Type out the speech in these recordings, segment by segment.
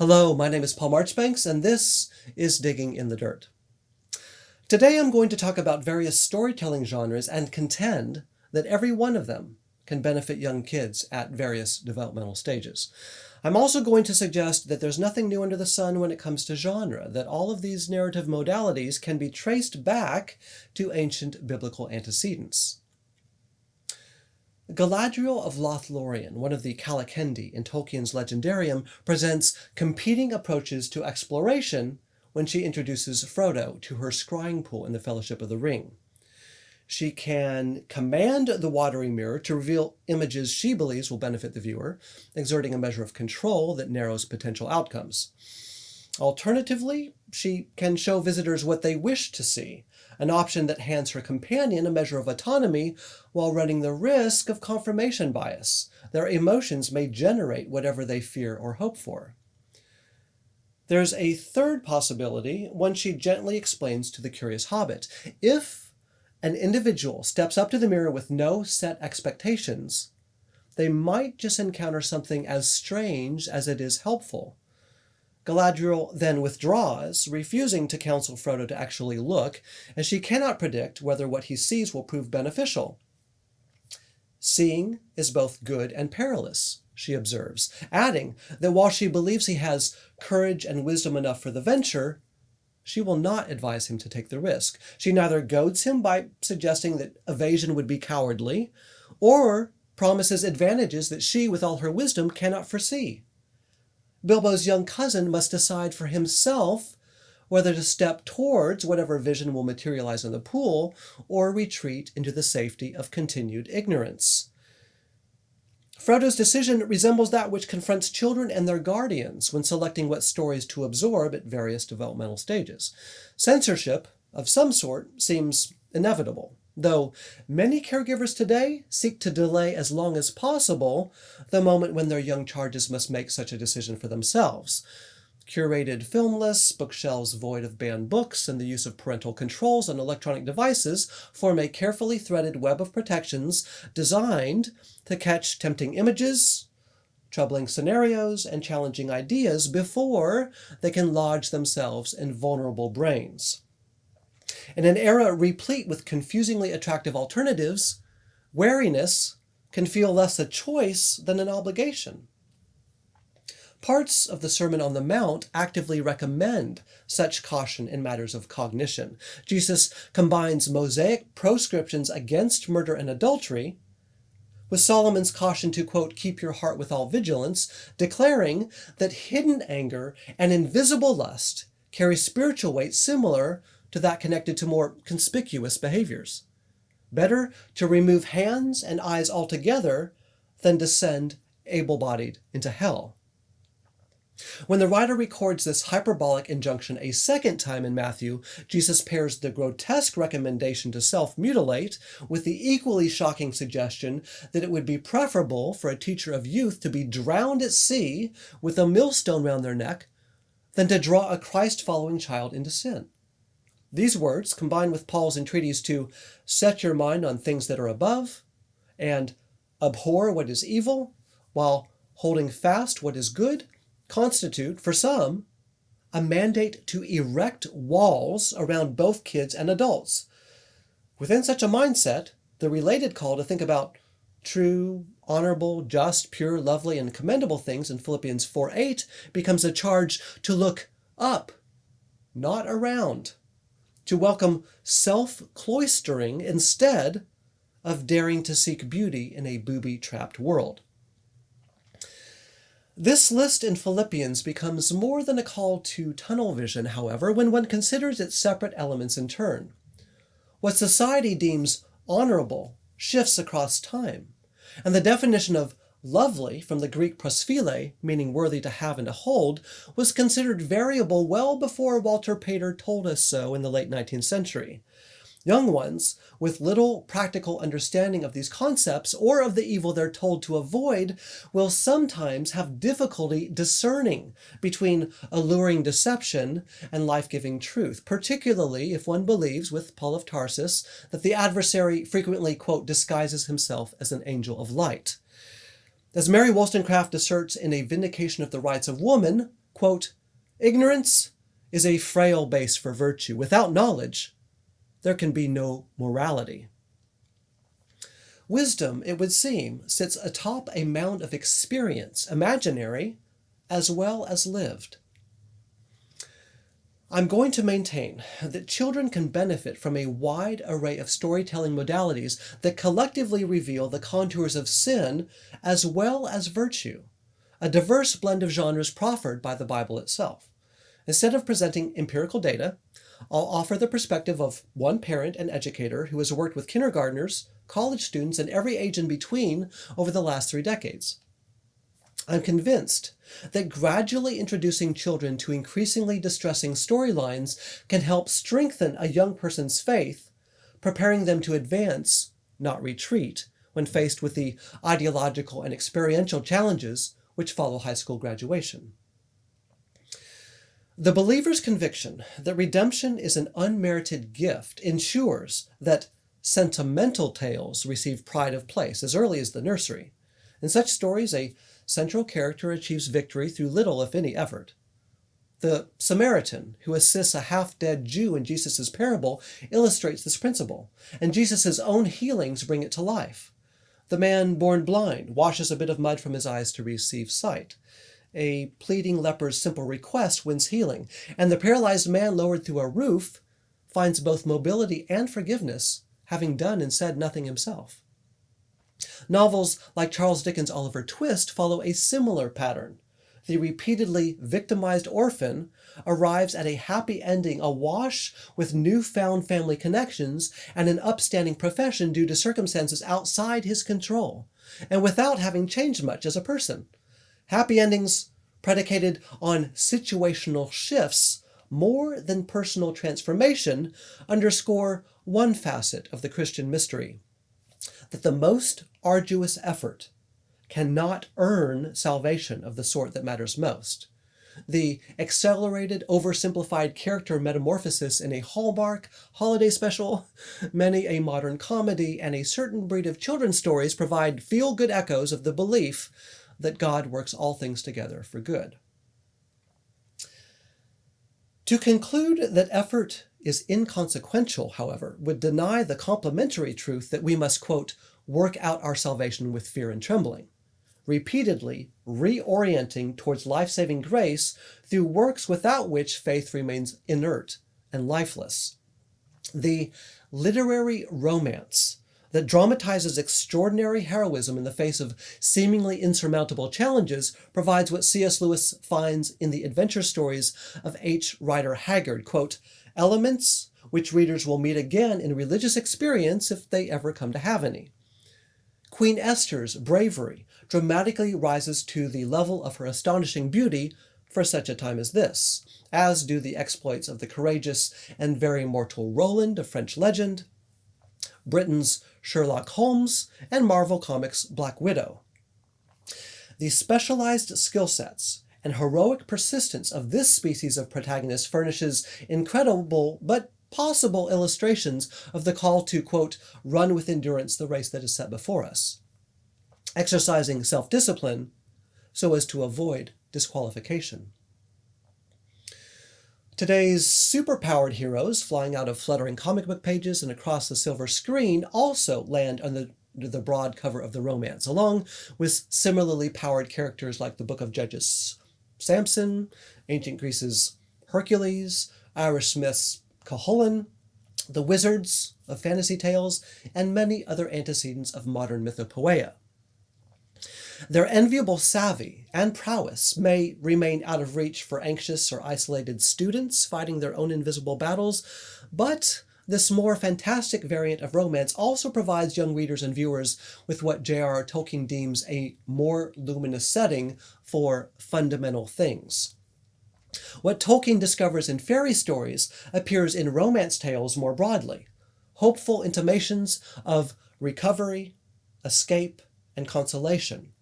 Hello, my name is Paul Marchbanks, and this is Digging in the Dirt. Today I'm going to talk about various storytelling genres and contend that every one of them can benefit young kids at various developmental stages. I'm also going to suggest that there's nothing new under the sun when it comes to genre, that all of these narrative modalities can be traced back to ancient biblical antecedents. Galadriel of Lothlorien, one of the Calacendi in Tolkien's Legendarium, presents competing approaches to exploration when she introduces Frodo to her scrying pool in the Fellowship of the Ring. She can command the watering mirror to reveal images she believes will benefit the viewer, exerting a measure of control that narrows potential outcomes. Alternatively, she can show visitors what they wish to see, an option that hands her companion a measure of autonomy while running the risk of confirmation bias. Their emotions may generate whatever they fear or hope for. There's a third possibility, one she gently explains to the curious hobbit. If an individual steps up to the mirror with no set expectations, they might just encounter something as strange as it is helpful. Galadriel then withdraws, refusing to counsel Frodo to actually look, as she cannot predict whether what he sees will prove beneficial. Seeing is both good and perilous, she observes, adding that while she believes he has courage and wisdom enough for the venture, she will not advise him to take the risk. She neither goads him by suggesting that evasion would be cowardly, or promises advantages that she, with all her wisdom, cannot foresee. Bilbo's young cousin must decide for himself whether to step towards whatever vision will materialize in the pool or retreat into the safety of continued ignorance. Frodo's decision resembles that which confronts children and their guardians when selecting what stories to absorb at various developmental stages. Censorship of some sort seems inevitable, though many caregivers today seek to delay as long as possible the moment when their young charges must make such a decision for themselves. Curated film lists, bookshelves void of banned books, and the use of parental controls on electronic devices form a carefully threaded web of protections designed to catch tempting images, troubling scenarios, and challenging ideas before they can lodge themselves in vulnerable brains. In an era replete with confusingly attractive alternatives, wariness can feel less a choice than an obligation. Parts of the Sermon on the Mount actively recommend such caution in matters of cognition. Jesus combines Mosaic proscriptions against murder and adultery with Solomon's caution to, quote, keep your heart with all vigilance, declaring that hidden anger and invisible lust carry spiritual weight similar to that connected to more conspicuous behaviors. Better to remove hands and eyes altogether than descend able-bodied into hell. When the writer records this hyperbolic injunction a second time in Matthew, Jesus pairs the grotesque recommendation to self-mutilate with the equally shocking suggestion that it would be preferable for a teacher of youth to be drowned at sea with a millstone round their neck than to draw a Christ-following child into sin. These words, combined with Paul's entreaties to set your mind on things that are above and abhor what is evil while holding fast what is good, constitute, for some, a mandate to erect walls around both kids and adults. Within such a mindset, the related call to think about true, honorable, just, pure, lovely, and commendable things in Philippians 4:8 becomes a charge to look up, not around, to welcome self-cloistering instead of daring to seek beauty in a booby-trapped world. This list in Philippians becomes more than a call to tunnel vision, however, when one considers its separate elements in turn. What society deems honorable shifts across time, and the definition of lovely, from the Greek prosphile, meaning worthy to have and to hold, was considered variable well before Walter Pater told us so in the late 19th century. Young ones, with little practical understanding of these concepts or of the evil they're told to avoid, will sometimes have difficulty discerning between alluring deception and life-giving truth, particularly if one believes, with Paul of Tarsus, that the adversary frequently, quote, disguises himself as an angel of light. As Mary Wollstonecraft asserts in A Vindication of the Rights of Woman, Quote, ignorance is a frail base for virtue. Without knowledge, there can be no morality. Wisdom, it would seem, sits atop a mound of experience, imaginary as well as lived. I'm going to maintain that children can benefit from a wide array of storytelling modalities that collectively reveal the contours of sin as well as virtue, a diverse blend of genres proffered by the Bible itself. Instead of presenting empirical data, I'll offer the perspective of one parent and educator who has worked with kindergartners, college students, and every age in between over the last 3 decades. I'm convinced that gradually introducing children to increasingly distressing storylines can help strengthen a young person's faith, preparing them to advance, not retreat, when faced with the ideological and experiential challenges which follow high school graduation. The believer's conviction that redemption is an unmerited gift ensures that sentimental tales receive pride of place as early as the nursery. In such stories, a central character achieves victory through little, if any, effort. The Samaritan, who assists a half-dead Jew in Jesus' parable, illustrates this principle, and Jesus' own healings bring it to life. The man born blind washes a bit of mud from his eyes to receive sight. A pleading leper's simple request wins healing, and the paralyzed man lowered through a roof finds both mobility and forgiveness, having done and said nothing himself. Novels like Charles Dickens' Oliver Twist follow a similar pattern. The repeatedly victimized orphan arrives at a happy ending awash with newfound family connections and an upstanding profession due to circumstances outside his control, and without having changed much as a person. Happy endings predicated on situational shifts more than personal transformation underscore one facet of the Christian mystery, that the most arduous effort cannot earn salvation of the sort that matters most. The accelerated, oversimplified character metamorphosis in a Hallmark holiday special, many a modern comedy, and a certain breed of children's stories provide feel-good echoes of the belief that God works all things together for good. To conclude that effort is inconsequential, however, would deny the complementary truth that we must, quote, work out our salvation with fear and trembling, repeatedly reorienting towards life-saving grace through works without which faith remains inert and lifeless. The literary romance that dramatizes extraordinary heroism in the face of seemingly insurmountable challenges provides what C.S. Lewis finds in the adventure stories of H. Rider Haggard, quote, elements which readers will meet again in religious experience if they ever come to have any. Queen Esther's bravery dramatically rises to the level of her astonishing beauty for such a time as this, as do the exploits of the courageous and very mortal Roland of French legend, Britain's Sherlock Holmes, and Marvel Comics' Black Widow. The specialized skill sets and heroic persistence of this species of protagonist furnishes incredible but possible illustrations of the call to, quote, run with endurance the race that is set before us, exercising self-discipline so as to avoid disqualification. Today's superpowered heroes flying out of fluttering comic book pages and across the silver screen also land under the broad cover of the romance, along with similarly powered characters like the Book of Judges' Samson, Ancient Greece's Hercules, Irish Smith's Cuchulainn, the wizards of fantasy tales, and many other antecedents of modern mythopoeia. Their enviable savvy and prowess may remain out of reach for anxious or isolated students fighting their own invisible battles, but this more fantastic variant of romance also provides young readers and viewers with what J.R.R. Tolkien deems a more luminous setting for fundamental things. What Tolkien discovers in fairy stories appears in romance tales more broadly, hopeful intimations of recovery, escape, and consolation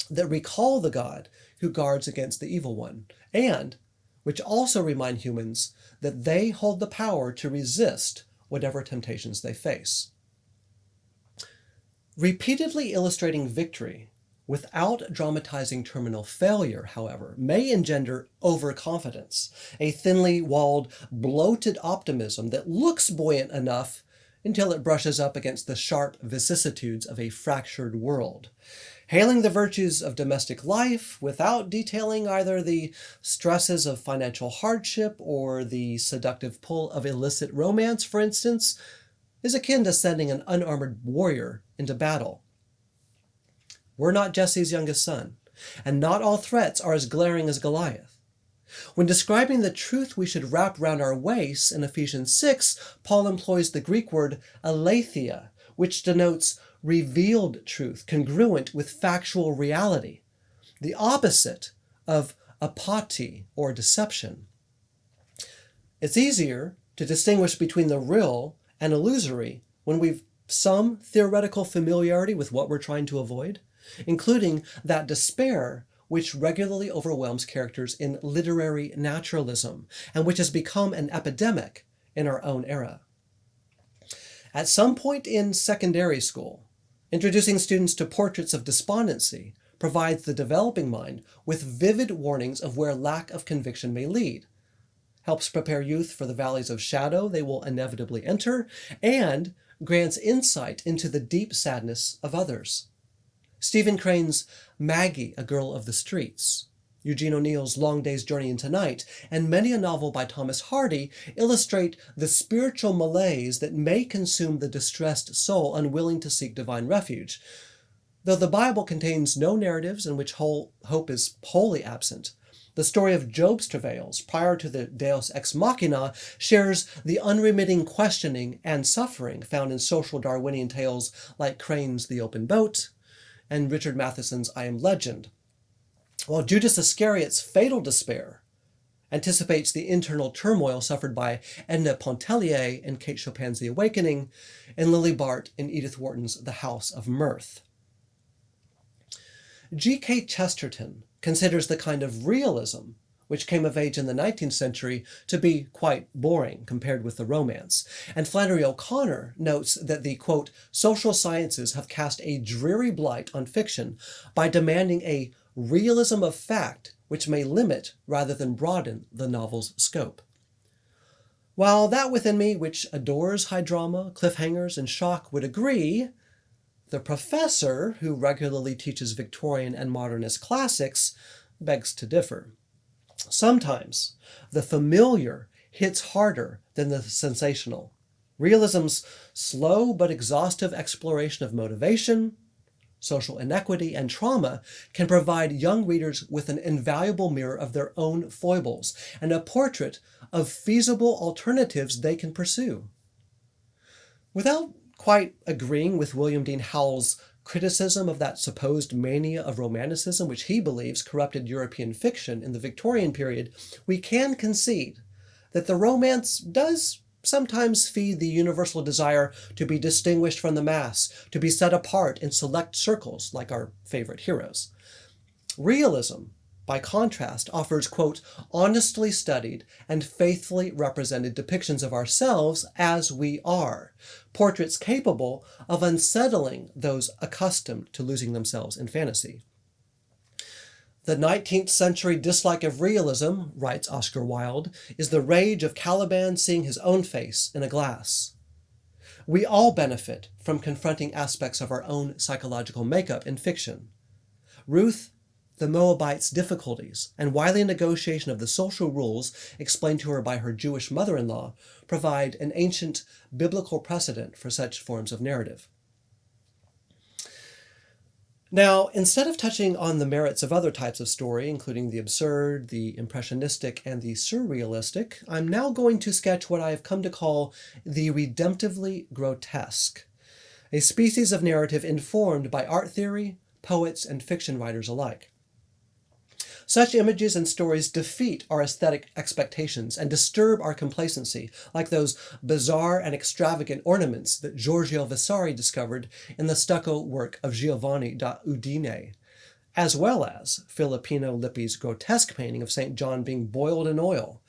that recall the God who guards against the evil one, and which also remind humans that they hold the power to resist whatever temptations they face. Repeatedly illustrating victory without dramatizing terminal failure, however, may engender overconfidence, a thinly walled, bloated optimism that looks buoyant enough until it brushes up against the sharp vicissitudes of a fractured world. Hailing the virtues of domestic life without detailing either the stresses of financial hardship or the seductive pull of illicit romance, for instance, is akin to sending an unarmored warrior into battle. We're not Jesse's youngest son, and not all threats are as glaring as Goliath. When describing the truth we should wrap round our waists in Ephesians 6, Paul employs the Greek word aletheia, which denotes revealed truth, congruent with factual reality, the opposite of apati, or deception. It's easier to distinguish between the real and illusory when we've some theoretical familiarity with what we're trying to avoid, including that despair which regularly overwhelms characters in literary naturalism and which has become an epidemic in our own era. At some point in secondary school, introducing students to portraits of despondency provides the developing mind with vivid warnings of where lack of conviction may lead, helps prepare youth for the valleys of shadow they will inevitably enter, and grants insight into the deep sadness of others. Stephen Crane's Maggie, a Girl of the Streets, Eugene O'Neill's Long Day's Journey into Night, and many a novel by Thomas Hardy illustrate the spiritual malaise that may consume the distressed soul unwilling to seek divine refuge. Though the Bible contains no narratives in which hope is wholly absent, the story of Job's travails prior to the Deus ex machina shares the unremitting questioning and suffering found in social Darwinian tales like Crane's The Open Boat and Richard Matheson's I Am Legend, while Judas Iscariot's fatal despair anticipates the internal turmoil suffered by Edna Pontellier in Kate Chopin's The Awakening, and Lily Bart in Edith Wharton's The House of Mirth. G.K. Chesterton considers the kind of realism which came of age in the 19th century to be quite boring compared with the romance. And Flannery O'Connor notes that the, quote, social sciences have cast a dreary blight on fiction by demanding a realism of fact which may limit rather than broaden the novel's scope. While that within me which adores high drama, cliffhangers, and shock would agree, the professor who regularly teaches Victorian and modernist classics begs to differ. Sometimes the familiar hits harder than the sensational. Realism's slow but exhaustive exploration of motivation, social inequity, and trauma can provide young readers with an invaluable mirror of their own foibles and a portrait of feasible alternatives they can pursue. Without quite agreeing with William Dean Howell's criticism of that supposed mania of romanticism which he believes corrupted European fiction in the Victorian period, we can concede that the romance does sometimes feed the universal desire to be distinguished from the mass, to be set apart in select circles like our favorite heroes. Realism, by contrast, offers, quote, honestly studied and faithfully represented depictions of ourselves as we are, portraits capable of unsettling those accustomed to losing themselves in fantasy. The 19th century dislike of realism, writes Oscar Wilde, is the rage of Caliban seeing his own face in a glass. We all benefit from confronting aspects of our own psychological makeup in fiction. Ruth the Moabite's difficulties and wily negotiation of the social rules explained to her by her Jewish mother-in-law provide an ancient biblical precedent for such forms of narrative. Now, instead of touching on the merits of other types of story, including the absurd, the impressionistic, and the surrealistic, I'm now going to sketch what I have come to call the redemptively grotesque, a species of narrative informed by art theory, poets, and fiction writers alike. Such images and stories defeat our aesthetic expectations and disturb our complacency, like those bizarre and extravagant ornaments that Giorgio Vasari discovered in the stucco work of Giovanni da Udine, as well as Filippino Lippi's grotesque painting of St. John being boiled in oil.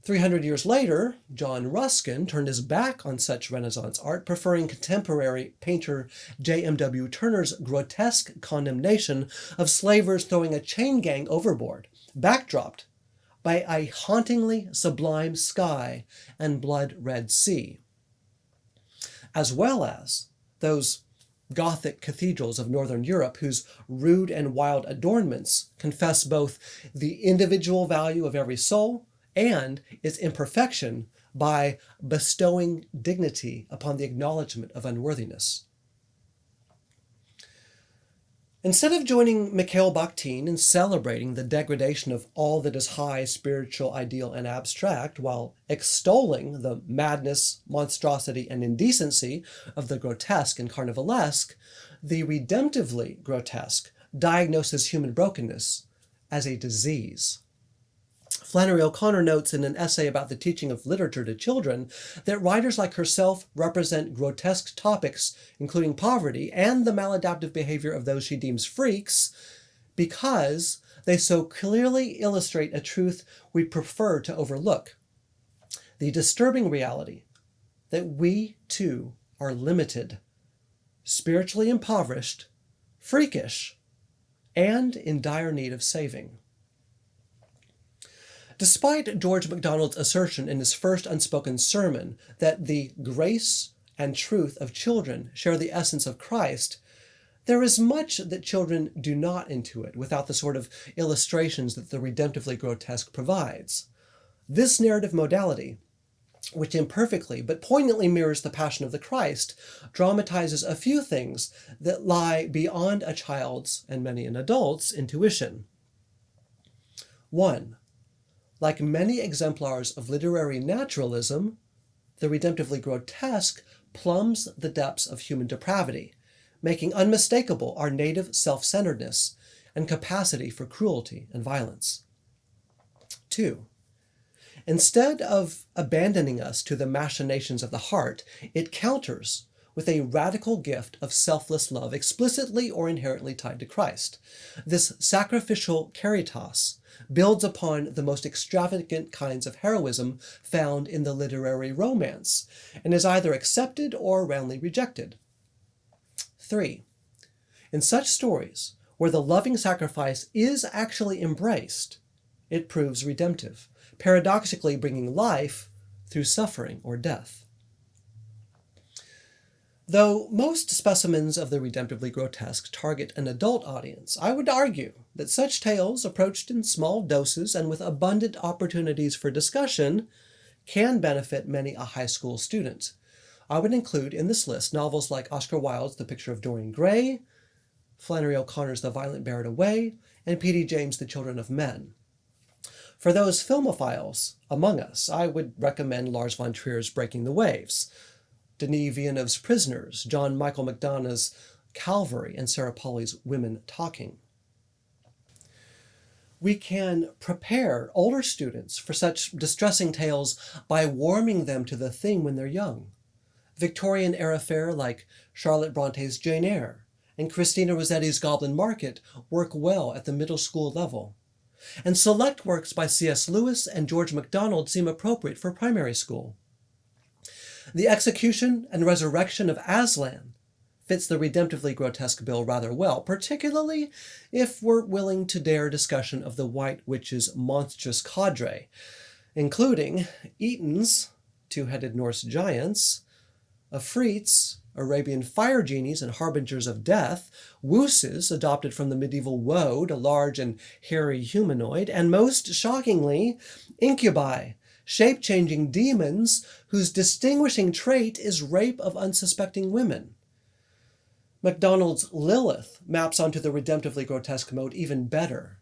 300 years later, John Ruskin turned his back on such Renaissance art, preferring contemporary painter J.M.W. Turner's grotesque condemnation of slavers throwing a chain gang overboard, backdropped by a hauntingly sublime sky and blood-red sea, as well as those Gothic cathedrals of Northern Europe whose rude and wild adornments confess both the individual value of every soul and its imperfection by bestowing dignity upon the acknowledgement of unworthiness. Instead of joining Mikhail Bakhtin in celebrating the degradation of all that is high, spiritual, ideal, and abstract, while extolling the madness, monstrosity, and indecency of the grotesque and carnivalesque, the redemptively grotesque diagnoses human brokenness as a disease. Flannery O'Connor notes in an essay about the teaching of literature to children that writers like herself represent grotesque topics, including poverty and the maladaptive behavior of those she deems freaks, because they so clearly illustrate a truth we prefer to overlook: the disturbing reality that we, too, are limited, spiritually impoverished, freakish, and in dire need of saving. Despite George MacDonald's assertion in his first unspoken sermon that the grace and truth of children share the essence of Christ, there is much that children do not intuit without the sort of illustrations that the redemptively grotesque provides. This narrative modality, which imperfectly but poignantly mirrors the Passion of the Christ, dramatizes a few things that lie beyond a child's, and many an adult's, intuition. 1. Like many exemplars of literary naturalism, the redemptively grotesque plumbs the depths of human depravity, making unmistakable our native self-centeredness and capacity for cruelty and violence. 2. Instead of abandoning us to the machinations of the heart, it counters with a radical gift of selfless love explicitly or inherently tied to Christ. This sacrificial caritas builds upon the most extravagant kinds of heroism found in the literary romance, and is either accepted or roundly rejected. 3. In such stories, where the loving sacrifice is actually embraced, it proves redemptive, paradoxically bringing life through suffering or death. Though most specimens of the redemptively grotesque target an adult audience, I would argue that such tales, approached in small doses and with abundant opportunities for discussion, can benefit many a high school student. I would include in this list novels like Oscar Wilde's The Picture of Dorian Gray, Flannery O'Connor's The Violent Bear It Away, and P.D. James' The Children of Men. For those filmophiles among us, I would recommend Lars von Trier's Breaking the Waves, Denis Villeneuve's Prisoners, John Michael McDonagh's Calvary, and Sarah Polley's Women Talking. We can prepare older students for such distressing tales by warming them to the theme when they're young. Victorian-era fare like Charlotte Bronte's Jane Eyre and Christina Rossetti's Goblin Market work well at the middle school level. And select works by C.S. Lewis and George MacDonald seem appropriate for primary school. The execution and resurrection of Aslan fits the redemptively grotesque bill rather well, particularly if we're willing to dare discussion of the White Witch's monstrous cadre, including Eton's, two-headed Norse giants, Afrits, Arabian fire genies and harbingers of death, wooses, adopted from the medieval woad, a large and hairy humanoid, and most shockingly, incubi, shape-changing demons whose distinguishing trait is rape of unsuspecting women. MacDonald's Lilith maps onto the redemptively grotesque mode even better.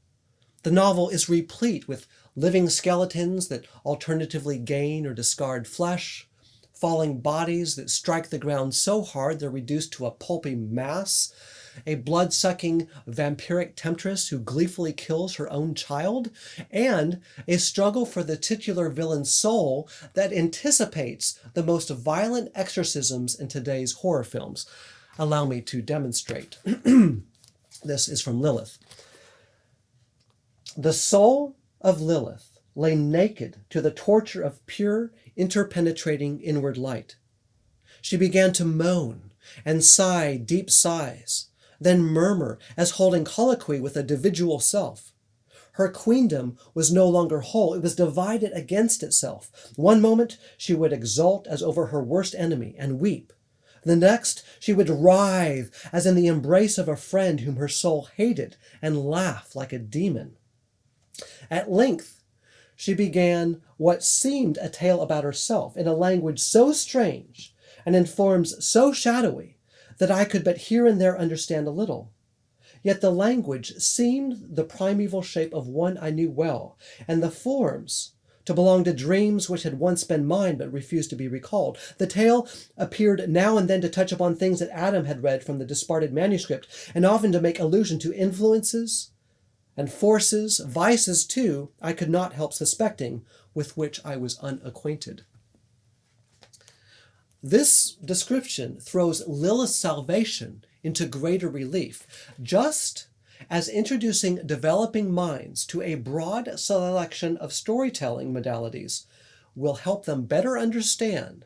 The novel is replete with living skeletons that alternatively gain or discard flesh, falling bodies that strike the ground so hard they're reduced to a pulpy mass, a blood-sucking vampiric temptress who gleefully kills her own child, and a struggle for the titular villain's soul that anticipates the most violent exorcisms in today's horror films. Allow me to demonstrate. This is from Lilith. The soul of Lilith lay naked to the torture of pure, interpenetrating inward light. She began to moan and sigh deep sighs, then murmur as holding colloquy with a individual self. Her queendom was no longer whole, it was divided against itself. One moment she would exult as over her worst enemy and weep. The next she would writhe as in the embrace of a friend whom her soul hated and laugh like a demon. At length she began what seemed a tale about herself in a language so strange and in forms so shadowy that I could but here and there understand a little. Yet the language seemed the primeval shape of one I knew well, and the forms to belong to dreams which had once been mine but refused to be recalled. The tale appeared now and then to touch upon things that Adam had read from the disparted manuscript, and often to make allusion to influences and forces, vices too, I could not help suspecting, with which I was unacquainted. This description throws Lilith's salvation into greater relief, just as introducing developing minds to a broad selection of storytelling modalities will help them better understand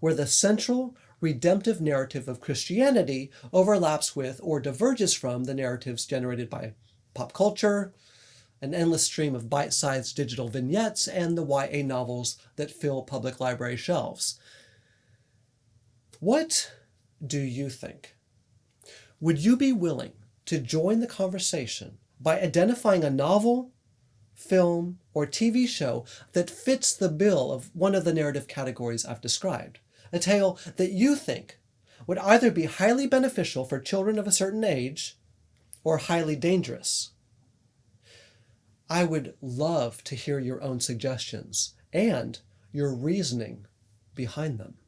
where the central redemptive narrative of Christianity overlaps with or diverges from the narratives generated by pop culture, an endless stream of bite-sized digital vignettes, and the YA novels that fill public library shelves. What do you think? Would you be willing to join the conversation by identifying a novel, film, or TV show that fits the bill of one of the narrative categories I've described? A tale that you think would either be highly beneficial for children of a certain age or highly dangerous. I would love to hear your own suggestions and your reasoning behind them.